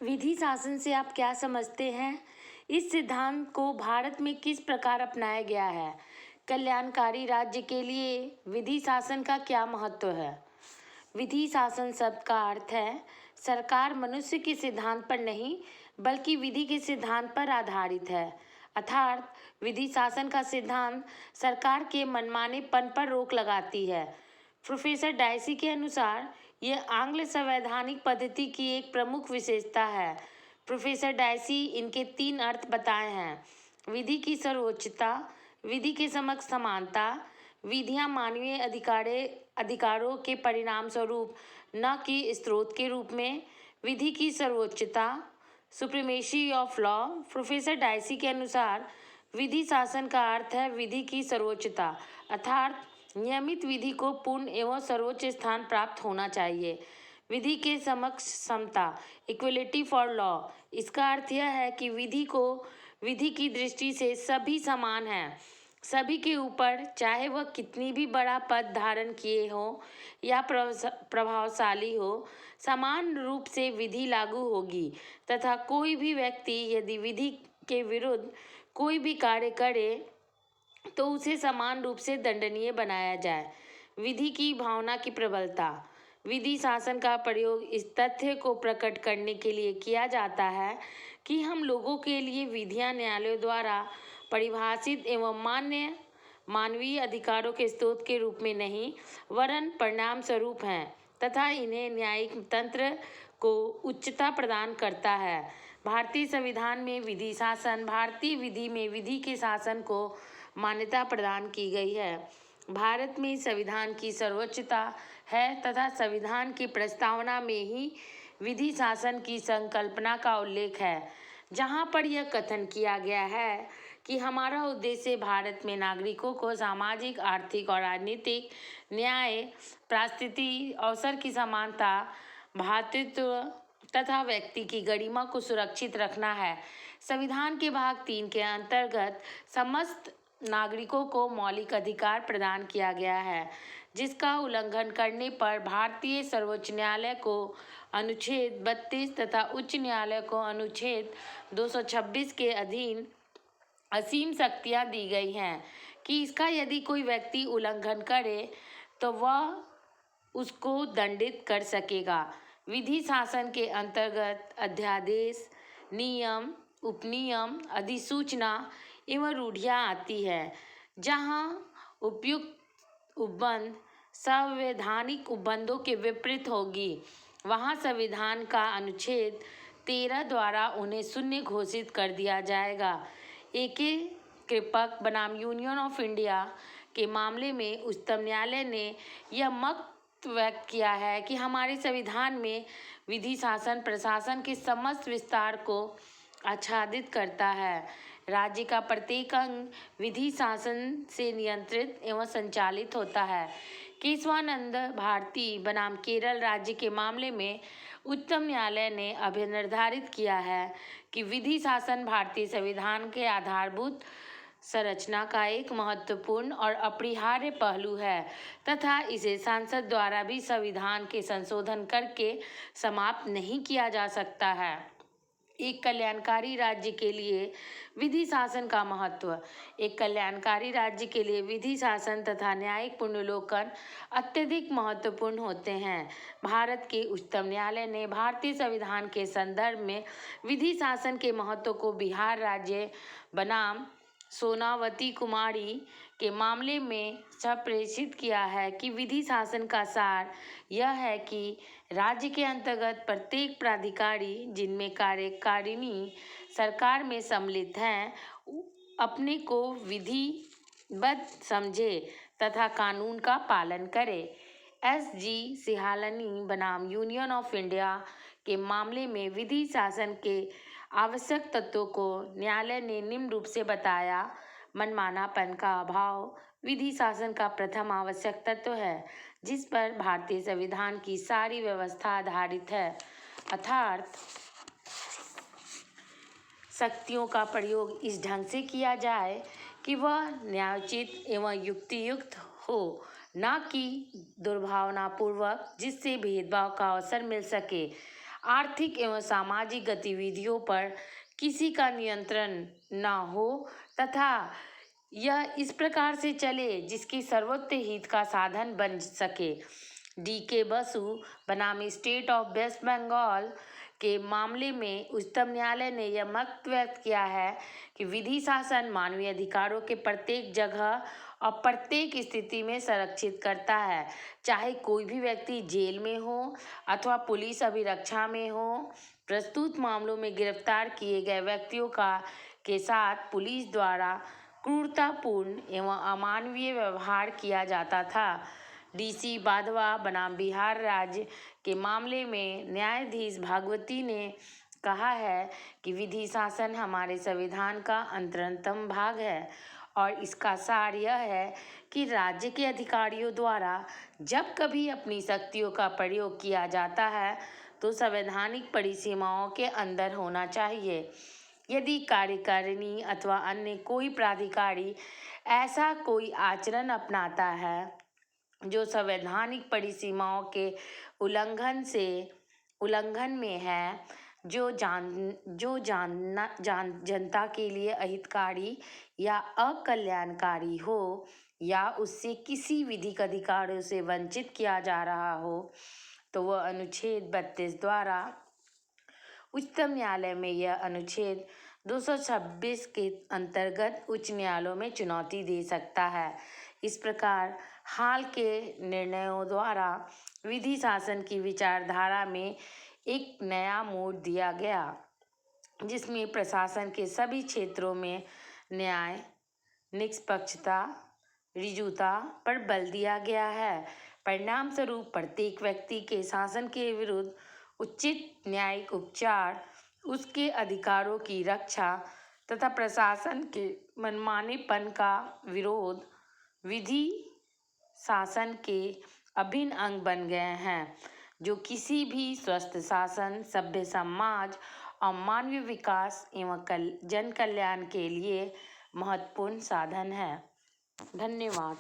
विधि शासन से आप क्या समझते हैं? इस सिद्धांत को भारत में किस प्रकार अपनाया गया है? कल्याणकारी राज्य के लिए विधि शासन का क्या महत्व है? विधि शासन शब्द का अर्थ है सरकार मनुष्य के सिद्धांत पर नहीं बल्कि विधि के सिद्धांत पर आधारित है। अर्थात विधि शासन का सिद्धांत सरकार के मनमानेपन पर रोक लगाती है। प्रोफेसर डाइसी के अनुसार यह आंग्ल संवैधानिक पद्धति की एक प्रमुख विशेषता है। प्रोफेसर डाइसी इनके 3 अर्थ बताए हैं: विधि की सर्वोच्चता, विधि के समक्ष समानता, विधियां मानवीय अधिकारों के परिणाम स्वरूप न कि स्रोत के रूप में। विधि की सर्वोच्चता, supremacy of law. Professor Dicey के अनुसार विधि शासन का अर्थ है विधि की सर्वोच्चता, अर्थात नियमित विधि को पूर्ण एवं सर्वोच्च स्थान प्राप्त होना चाहिए। विधि के समक्ष समता, इक्वलिटी फॉर लॉ। इसका अर्थ यह है कि विधि की दृष्टि से सभी समान हैं। सभी के ऊपर, चाहे वह कितनी भी बड़ा पद धारण किए हो या प्रभावशाली हो, समान रूप से विधि लागू होगी तथा कोई भी व्यक्ति यदि विधि के विरुद्ध कोई भी कार्य करे तो उसे समान रूप से दंडनीय बनाया जाए। विधि की भावना की प्रबलता। विधि शासन का प्रयोग इस तथ्य को प्रकट करने के लिए किया जाता है कि हम लोगों के लिए विधियां न्यायालयों द्वारा परिभाषित एवं मान्य मानवीय अधिकारों के स्रोत के रूप में नहीं वरन परिणाम स्वरूप हैं तथा इन्हें न्यायिक तंत्र को उच्चता प्रदान करता है। भारतीय संविधान में विधि शासन, भारतीय विधि में विधि के शासन को मान्यता प्रदान की गई है। भारत में संविधान की सर्वोच्चता है तथा संविधान की प्रस्तावना में ही विधि शासन की संकल्पना का उल्लेख है, जहां पर यह कथन किया गया है कि हमारा उद्देश्य भारत में नागरिकों को सामाजिक, आर्थिक और राजनीतिक न्याय, पारिस्थितिकी, अवसर की समानता, भ्रातृत्व तथा व्यक्ति की गरिमा को सुरक्षित रखना है। संविधान के भाग 3 के अंतर्गत समस्त नागरिकों को मौलिक अधिकार प्रदान किया गया है, जिसका उल्लंघन करने पर भारतीय सर्वोच्च न्यायालय को अनुच्छेद 32 तथा उच्च न्यायालय को अनुच्छेद 226 के अधीन असीम शक्तियां दी गई हैं कि इसका यदि कोई व्यक्ति उल्लंघन करे तो वह उसको दंडित कर सकेगा। विधि शासन के अंतर्गत अध्यादेश, नियम, उपनियम, अधिसूचना एवं रूढ़ियां आती है। जहां उपयुक्त उपबंध संवैधानिक उपबंधों के विपरीत होगी, वहां संविधान का अनुच्छेद 13 द्वारा उन्हें शून्य घोषित कर दिया जाएगा। कृपक बनाम यूनियन ऑफ इंडिया के मामले में उच्चतम न्यायालय ने यह मत व्यक्त किया है कि हमारे संविधान में विधि शासन प्रशासन के समस्त विस्तार को आच्छादित करता है। राज्य का प्रत्येक अंग विधि शासन से नियंत्रित एवं संचालित होता है। केशवानंद भारती बनाम केरल राज्य के मामले में उच्चतम न्यायालय ने अभी निर्धारित किया है कि विधि शासन भारतीय संविधान के आधारभूत संरचना का एक महत्वपूर्ण और अपरिहार्य पहलू है तथा इसे संसद द्वारा भी संविधान के संशोधन करके समाप्त नहीं किया जा सकता है। एक कल्याणकारी राज्य के लिए विधि शासन का महत्व। एक कल्याणकारी राज्य के लिए विधि शासन तथा न्यायिक पुनर्विलोकन अत्यधिक महत्वपूर्ण होते हैं। भारत के उच्चतम न्यायालय ने भारतीय संविधान के संदर्भ में विधि शासन के महत्व को बिहार राज्य बनाम सोनावती कुमारी के मामले में संप्रेषित किया है कि विधि शासन का सार यह है कि राज्य के अंतर्गत प्रत्येक प्राधिकारी, जिनमें कार्यकारिणी सरकार में सम्मिलित हैं, अपने को विधिबद्ध समझे तथा कानून का पालन करे। SG सिहालनी बनाम यूनियन ऑफ इंडिया के मामले में विधि शासन के आवश्यक तत्वों को न्यायालय ने निम्न रूप से बताया: मनमानापन का अभाव विधि शासन का प्रथम आवश्यक तत्व है, जिस पर भारतीय संविधान की सारी व्यवस्था आधारित है। अर्थात शक्तियों का प्रयोग इस ढंग से किया जाए कि वह न्यायोचित एवं युक्तियुक्त हो, न कि दुर्भावनापूर्वक, जिससे भेदभाव का अवसर मिल सके। आर्थिक एवं सामाजिक गतिविधियों पर किसी का नियंत्रण न हो तथा यह इस प्रकार से चले जिसकी सर्वोच्च हित का साधन बन सके। डी.के. बसु बनाम स्टेट ऑफ वेस्ट बंगाल के मामले में उच्चतम न्यायालय ने यह मत व्यक्त किया है कि विधि शासन मानवीय अधिकारों के प्रत्येक जगह और प्रत्येक स्थिति में संरक्षित करता है, चाहे कोई भी व्यक्ति जेल में हो अथवा पुलिस अभिरक्षा में हो। प्रस्तुत मामलों में गिरफ्तार किए गए व्यक्तियों के साथ पुलिस द्वारा क्रूरतापूर्ण एवं अमानवीय व्यवहार किया जाता था। डी.सी. वाधवा बनाम बिहार राज्य के मामले में न्यायाधीश भागवती ने कहा है कि विधि शासन हमारे संविधान का अंतरतम भाग है और इसका सार यह है कि राज्य के अधिकारियों द्वारा जब कभी अपनी शक्तियों का प्रयोग किया जाता है तो संवैधानिक परिसीमाओं के अंदर होना चाहिए। यदि कार्यकारिणी अथवा अन्य कोई प्राधिकारी ऐसा कोई आचरण अपनाता है जो संवैधानिक परिसीमाओं के उल्लंघन में है, जो जनता के लिए अहितकारी या अकल्याणकारी हो या उससे किसी विधिक अधिकारों से वंचित किया जा रहा हो, तो वह अनुच्छेद 32 द्वारा उच्चतम न्यायालय में यह अनुच्छेद 226 के अंतर्गत उच्च न्यायालयों में चुनौती दे सकता है। इस प्रकार हाल के निर्णयों द्वारा विधि शासन की विचारधारा में एक नया मोड़ दिया गया, जिसमें प्रशासन के सभी क्षेत्रों में न्याय, निष्पक्षता, ऋजुता पर बल दिया गया है। परिणाम स्वरूप प्रत्येक व्यक्ति के शासन के विरुद्ध उचित न्यायिक उपचार, उसके अधिकारों की रक्षा तथा प्रशासन के मनमानेपन का विरोध विधि शासन के अभिन्न अंग बन गए हैं, जो किसी भी स्वस्थ शासन, सभ्य समाज और मानवीय विकास एवं जन कल्याण के लिए महत्वपूर्ण साधन है। धन्यवाद।